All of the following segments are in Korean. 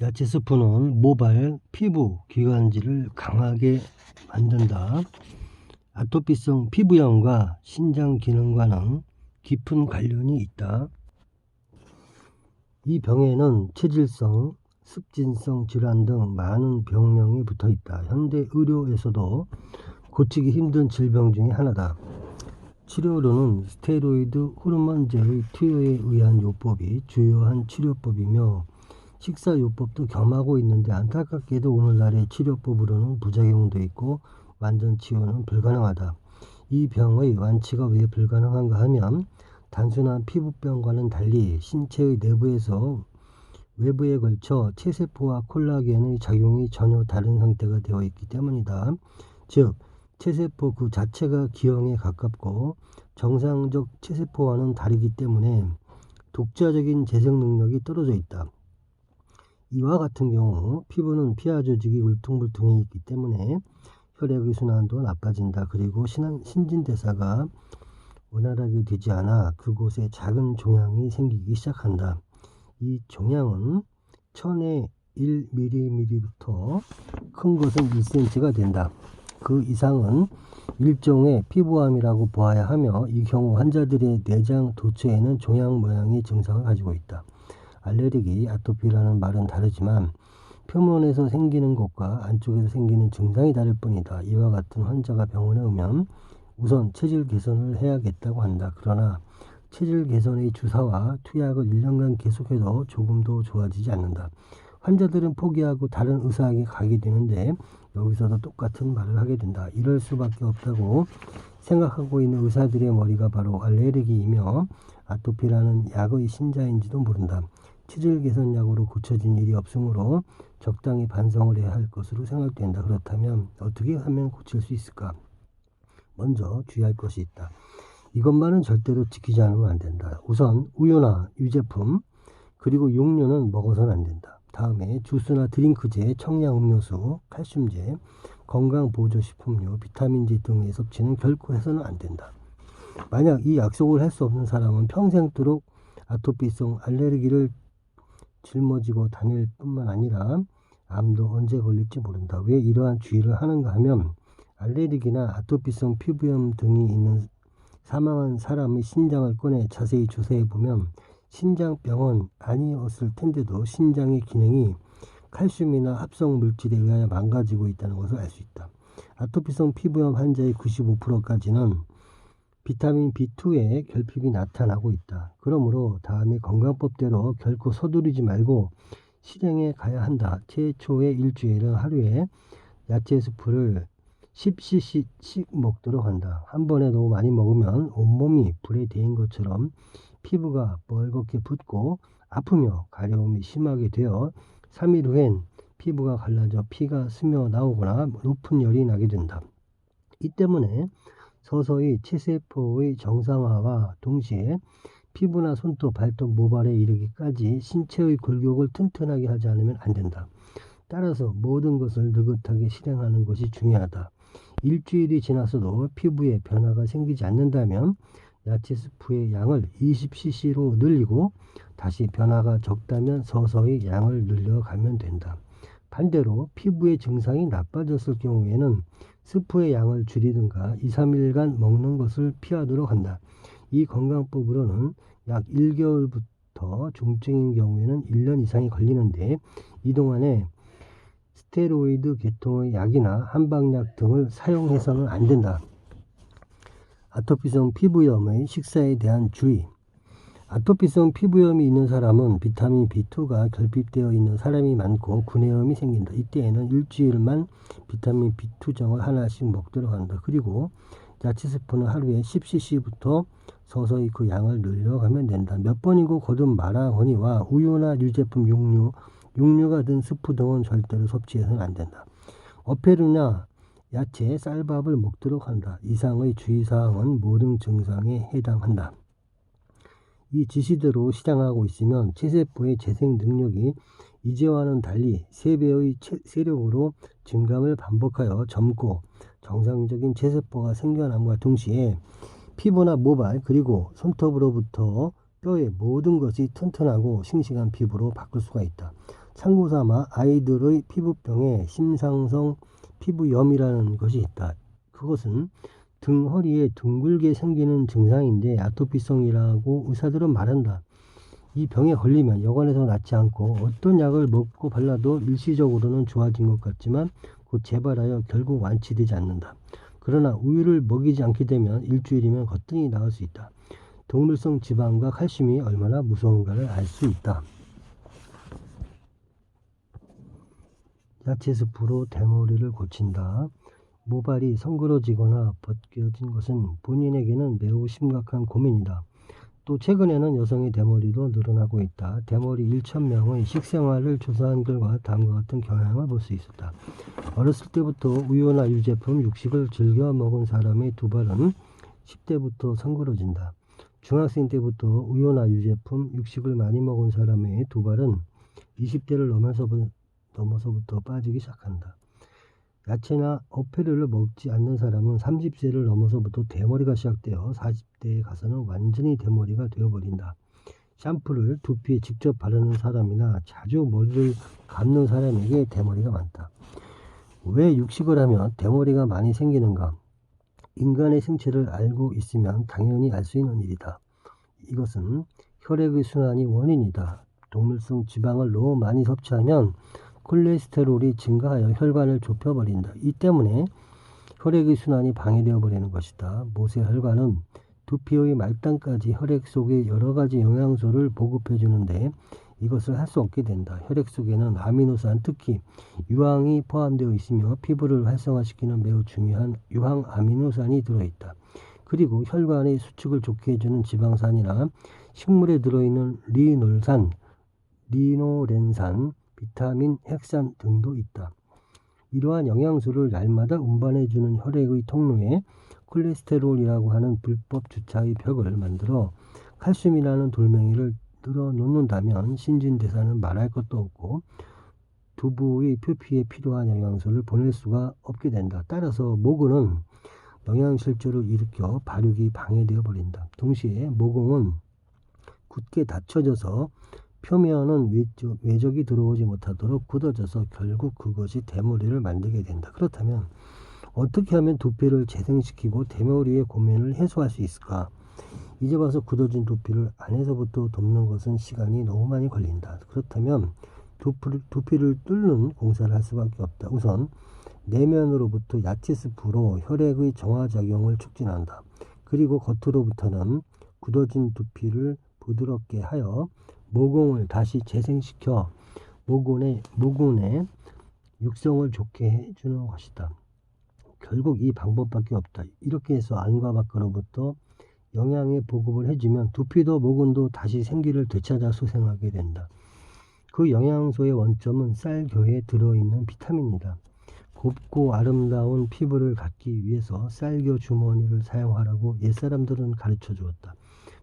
야채 스프는 모발, 피부, 기관지를 강하게 만든다. 아토피성 피부염과 신장 기능과는 깊은 관련이 있다. 이 병에는 체질성, 습진성 질환 등 많은 병명이 붙어 있다. 현대 의료에서도 고치기 힘든 질병 중에 하나다. 치료로는 스테로이드 호르몬제의 투여에 의한 요법이 주요한 치료법이며 식사요법도 겸하고 있는데, 안타깝게도 오늘날의 치료법으로는 부작용도 있고 완전 치유는 불가능하다. 이 병의 완치가 왜 불가능한가 하면, 단순한 피부병과는 달리 신체의 내부에서 외부에 걸쳐 체세포와 콜라겐의 작용이 전혀 다른 상태가 되어 있기 때문이다. 즉, 체세포 그 자체가 기형에 가깝고 정상적 체세포와는 다르기 때문에 독자적인 재생 능력이 떨어져 있다. 이와 같은 경우 피부는 피하 조직이 울퉁불퉁해 있기 때문에 혈액의 순환도 나빠진다. 그리고 신진대사가 원활하게 되지 않아 그곳에 작은 종양이 생기기 시작한다. 이 종양은 1000의 1mm부터 큰 것은 1cm가 된다. 그 이상은 일종의 피부암이라고 보아야 하며, 이 경우 환자들의 내장 도처에는 종양 모양의 증상을 가지고 있다. 알레르기, 아토피라는 말은 다르지만 표면에서 생기는 것과 안쪽에서 생기는 증상이 다를 뿐이다. 이와 같은 환자가 병원에 오면 우선 체질 개선을 해야겠다고 한다. 그러나 체질 개선의 주사와 투약을 1년간 계속해도 조금도 좋아지지 않는다. 환자들은 포기하고 다른 의사에게 가게 되는데, 여기서도 똑같은 말을 하게 된다. 이럴 수밖에 없다고 생각하고 있는 의사들의 머리가 바로 알레르기이며 아토피라는 약의 신자인지도 모른다. 체질 개선 약으로 고쳐진 일이 없으므로 적당히 반성을 해야 할 것으로 생각된다. 그렇다면 어떻게 하면 고칠 수 있을까? 먼저 주의할 것이 있다. 이것만은 절대로 지키지 않으면 안 된다. 우선 우유나 유제품, 그리고 육류는 먹어서는 안 된다. 다음에 주스나 드링크제, 청량음료수, 칼슘제, 건강보조식품류, 비타민제 등의 섭취는 결코 해서는 안 된다. 만약 이 약속을 할 수 없는 사람은 평생도록 아토피성 알레르기를 짊어지고 다닐 뿐만 아니라 암도 언제 걸릴지 모른다. 왜 이러한 주의를 하는가 하면, 알레르기나 아토피성 피부염 등이 있는 사망한 사람의 신장을 꺼내 자세히 조사해 보면 신장병은 아니었을 텐데도 신장의 기능이 칼슘이나 합성 물질에 의하여 망가지고 있다는 것을 알 수 있다. 아토피성 피부염 환자의 95%까지는 비타민 B2의 결핍이 나타나고 있다. 그러므로 다음에 건강법대로 결코 서두르지 말고 실행해 가야 한다. 최초의 일주일은 하루에 야채 스프를 10cc씩 먹도록 한다. 한 번에 너무 많이 먹으면 온몸이 불에 데인 것처럼 피부가 뻘겋게 붓고 아프며 가려움이 심하게 되어 3일 후엔 피부가 갈라져 피가 스며 나오거나 높은 열이 나게 된다. 이 때문에 서서히 체세포의 정상화와 동시에 피부나 손톱, 발톱, 모발에 이르기까지 신체의 골격을 튼튼하게 하지 않으면 안 된다. 따라서 모든 것을 느긋하게 실행하는 것이 중요하다. 일주일이 지나서도 피부에 변화가 생기지 않는다면 야채 스프의 양을 20cc로 늘리고, 다시 변화가 적다면 서서히 양을 늘려가면 된다. 반대로 피부의 증상이 나빠졌을 경우에는 스프의 양을 줄이든가 2-3일간 먹는 것을 피하도록 한다. 이 건강법으로는 약 1개월부터 중증인 경우에는 1년 이상이 걸리는데, 이 동안에 스테로이드 계통의 약이나 한방약 등을 사용해서는 안 된다. 아토피성 피부염의 식사에 대한 주의. 아토피성 피부염이 있는 사람은 비타민 B2가 결핍되어 있는 사람이 많고 구내염이 생긴다. 이때에는 일주일만 비타민 B2정을 하나씩 먹도록 한다. 그리고 야채 스프는 하루에 10cc부터 서서히 그 양을 늘려가면 된다. 몇 번이고 거듭 말하거니와 우유나 유제품, 육류가 든 스프 등은 절대로 섭취해서는 안 된다. 어패류나 야채, 쌀밥을 먹도록 한다. 이상의 주의사항은 모든 증상에 해당한다. 이 지시대로 실행하고 있으면 체세포의 재생 능력이 이제와는 달리 3배의 세력으로 증감을 반복하여 젊고 정상적인 체세포가 생겨남과 동시에 피부나 모발, 그리고 손톱으로부터 뼈의 모든 것이 튼튼하고 싱싱한 피부로 바꿀 수가 있다. 참고삼아 아이들의 피부병에 심상성 피부염이라는 것이 있다. 그것은 등 허리에 둥글게 생기는 증상인데 아토피성이라고 의사들은 말한다. 이 병에 걸리면 여관에서 낫지 않고 어떤 약을 먹고 발라도 일시적으로는 좋아진 것 같지만 곧 재발하여 결국 완치되지 않는다. 그러나 우유를 먹이지 않게 되면 일주일이면 거뜬히 나을 수 있다. 동물성 지방과 칼슘이 얼마나 무서운가를 알 수 있다. 야채 스프로 대머리를 고친다. 모발이 성그러지거나 벗겨진 것은 본인에게는 매우 심각한 고민이다. 또 최근에는 여성의 대머리도 늘어나고 있다. 대머리 1,000명의 식생활을 조사한 결과 다음과 같은 경향을 볼 수 있었다. 어렸을 때부터 우유나 유제품, 육식을 즐겨 먹은 사람의 두발은 10대부터 성그러진다. 중학생 때부터 우유나 유제품, 육식을 많이 먹은 사람의 두발은 20대를 넘어서부터 빠지기 시작한다. 야채나 어패류를 먹지 않는 사람은 30세를 넘어서부터 대머리가 시작되어 40대에 가서는 완전히 대머리가 되어버린다. 샴푸를 두피에 직접 바르는 사람이나 자주 머리를 감는 사람에게 대머리가 많다. 왜 육식을 하면 대머리가 많이 생기는가? 인간의 생체를 알고 있으면 당연히 알 수 있는 일이다. 이것은 혈액의 순환이 원인이다. 동물성 지방을 너무 많이 섭취하면 콜레스테롤이 증가하여 혈관을 좁혀버린다. 이 때문에 혈액의 순환이 방해되어 버리는 것이다. 모세혈관은 두피의 말단까지 혈액 속에 여러 가지 영양소를 보급해 주는데 이것을 할 수 없게 된다. 혈액 속에는 아미노산, 특히 유황이 포함되어 있으며 피부를 활성화시키는 매우 중요한 유황 아미노산이 들어있다. 그리고 혈관의 수축을 좋게 해주는 지방산이나 식물에 들어있는 리놀산, 리노렌산, 비타민, 핵산 등도 있다. 이러한 영양소를 날마다 운반해주는 혈액의 통로에 콜레스테롤이라고 하는 불법 주차의 벽을 만들어 칼슘이라는 돌멩이를 늘어놓는다면 신진대사는 말할 것도 없고 두부의 표피에 필요한 영양소를 보낼 수가 없게 된다. 따라서 모근은 영양실조를 일으켜 발육이 방해되어 버린다. 동시에 모공은 굳게 닫혀져서 표면은 외적이 들어오지 못하도록 굳어져서 결국 그것이 대머리를 만들게 된다. 그렇다면 어떻게 하면 두피를 재생시키고 대머리의 고민을 해소할 수 있을까? 이제 와서 굳어진 두피를 안에서부터 돕는 것은 시간이 너무 많이 걸린다. 그렇다면 두피를 뚫는 공사를 할 수밖에 없다. 우선 내면으로부터 야채 스프로 혈액의 정화작용을 촉진한다. 그리고 겉으로부터는 굳어진 두피를 부드럽게 하여 모공을 다시 재생시켜 모근의 육성을 좋게 해주는 것이다. 결국 이 방법밖에 없다. 이렇게 해서 안과 밖으로부터 영양의 보급을 해주면 두피도 모근도 다시 생기를 되찾아 소생하게 된다. 그 영양소의 원점은 쌀교에 들어있는 비타민이다. 곱고 아름다운 피부를 갖기 위해서 쌀교 주머니를 사용하라고 옛사람들은 가르쳐 주었다.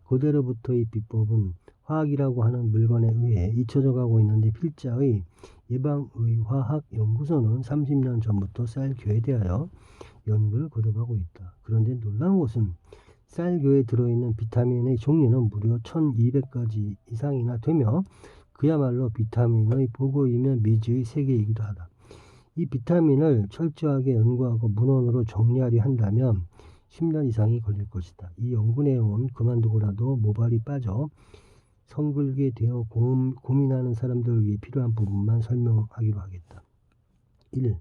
그대로부터의 비법은 화학이라고 하는 물건에 의해 잊혀져 가고 있는데 필자의 예방의화학연구소는 30년 전부터 쌀교에 대하여 연구를 거듭하고 있다. 그런데 놀라운 것은 쌀교에 들어있는 비타민의 종류는 무려 1200가지 이상이나 되며 그야말로 비타민의 보고이며 미지의 세계이기도 하다. 이 비타민을 철저하게 연구하고 문헌으로 정리하려 한다면 10년 이상이 걸릴 것이다. 이 연구 내용은 그만두고라도 모발이 빠져 성글게 되어 고민하는 사람들을 위해 필요한 부분만 설명하기로 하겠다. 1.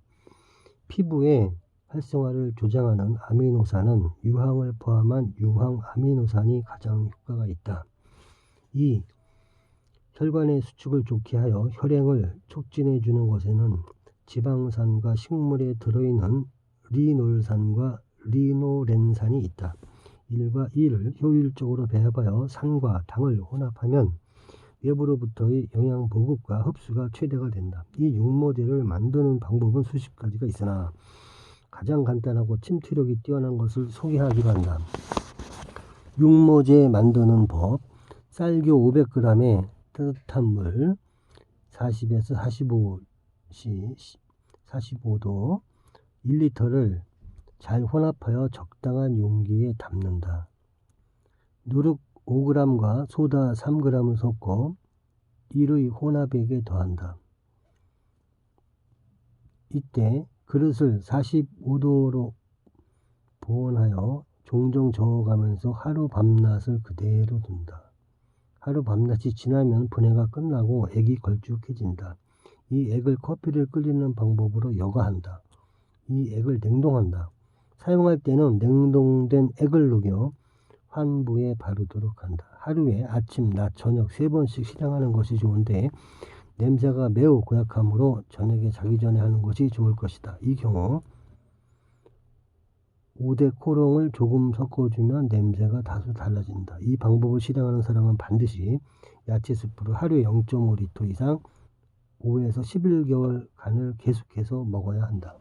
피부의 활성화를 조장하는 아미노산은 유황을 포함한 유황 아미노산이 가장 효과가 있다. 2. 혈관의 수축을 좋게 하여 혈행을 촉진해 주는 것에는 지방산과 식물에 들어있는 리놀산과 리노렌산이 있다. 1과 2를 효율적으로 배합하여 산과 당을 혼합하면 외부로부터의 영양 보급과 흡수가 최대가 된다. 이 육모제를 만드는 방법은 수십 가지가 있으나 가장 간단하고 침투력이 뛰어난 것을 소개하기로 한다. 육모제 만드는 법. 쌀교 500g에 따뜻한 물 40에서 45도 1리터를 잘 혼합하여 적당한 용기에 담는다. 누룩 5g과 소다 3g을 섞고 1의 혼합액에 더한다. 이때 그릇을 45도로 보온하여 종종 저어가면서 하루 밤낮을 그대로 둔다. 하루 밤낮이 지나면 분해가 끝나고 액이 걸쭉해진다. 이 액을 커피를 끓이는 방법으로 여과한다. 이 액을 냉동한다. 사용할 때는 냉동된 액을 녹여 환부에 바르도록 한다. 하루에 아침, 낮, 저녁 3번씩 실행하는 것이 좋은데 냄새가 매우 고약하므로 저녁에 자기 전에 하는 것이 좋을 것이다. 이 경우 오데코롱을 조금 섞어주면 냄새가 다소 달라진다. 이 방법을 실행하는 사람은 반드시 야채 스프를 하루에 0.5리터 이상 5에서 11개월간을 계속해서 먹어야 한다.